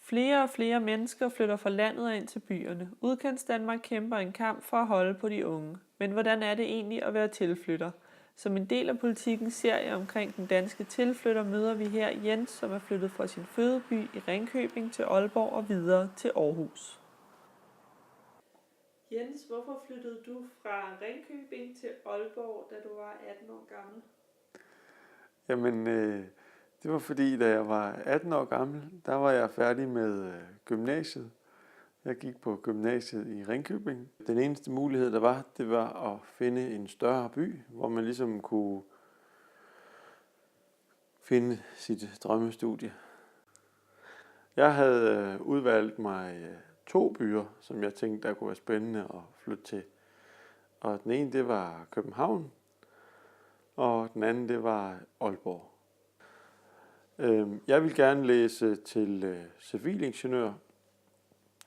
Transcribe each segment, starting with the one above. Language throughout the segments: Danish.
Flere og flere mennesker flytter fra landet og ind til byerne. Udkantsdanmark kæmper en kamp for at holde på de unge. Men hvordan er det egentlig at være tilflytter? Som en del af Politikens serie omkring den danske tilflytter møder vi her Jens, som er flyttet fra sin fødeby i Ringkøbing til Aalborg og videre til Aarhus. Jens, hvorfor flyttede du fra Ringkøbing til Aalborg, da du var 18 år gammel? Jamen, det var fordi, da jeg var 18 år gammel, der var jeg færdig med gymnasiet. Jeg gik på gymnasiet i Ringkøbing. Den eneste mulighed, der var, det var at finde en større by, hvor man ligesom kunne finde sit drømmestudie. Jeg havde udvalgt mig 2 byer, som jeg tænkte, der kunne være spændende at flytte til. Og den ene, det var København, og den anden, det var Aalborg. Jeg ville gerne læse til civilingeniør,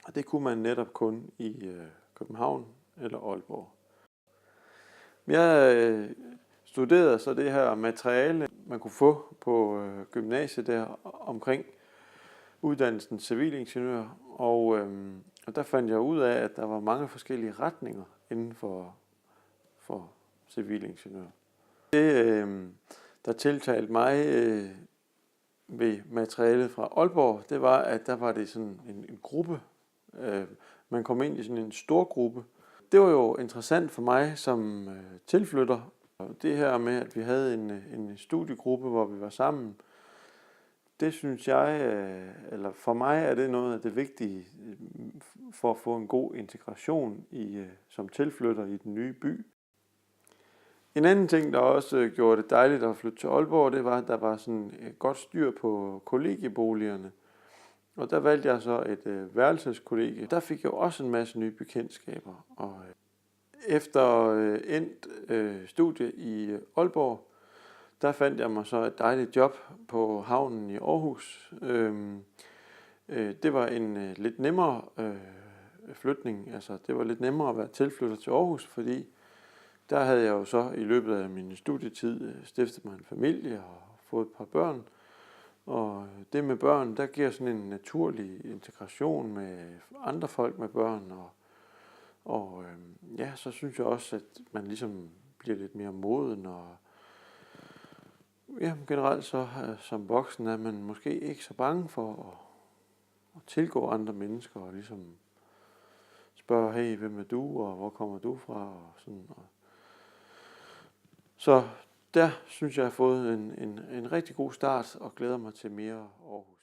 og det kunne man netop kun i København eller Aalborg. Jeg studerede så det her materiale, man kunne få på gymnasiet der omkring uddannelsen civilingeniør, og der fandt jeg ud af, at der var mange forskellige retninger inden for civilingeniør. Det, der tiltalte mig ved materialet fra Aalborg, det var, at der var det sådan en gruppe. Man kom ind i sådan en stor gruppe. Det var jo interessant for mig som tilflytter. Det her med, at vi havde en studiegruppe, hvor vi var sammen, det synes jeg, eller for mig er det noget af det vigtige for at få en god integration som tilflytter i den nye by. En anden ting, der også gjorde det dejligt at flytte til Aalborg, det var, at der var sådan et godt styr på kollegieboligerne. Og der valgte jeg så et værelseskollegie. Der fik jeg også en masse nye bekendtskaber. Og efter endt studie i Aalborg, der fandt jeg mig så et dejligt job på havnen i Aarhus. Det var en lidt nemmere flytning. Altså, det var lidt nemmere at være tilflytter til Aarhus, fordi der havde jeg jo så i løbet af min studietid stiftet mig en familie og fået et par børn. Og det med børn, der giver sådan en naturlig integration med andre folk med børn. Og så synes jeg også, at man ligesom bliver lidt mere moden. Og generelt så som voksen er man måske ikke så bange for at tilgå andre mennesker og ligesom spørge, hey, hvem er du, og hvor kommer du fra? Og sådan. Så der synes jeg, har fået en rigtig god start og glæder mig til mere Aarhus.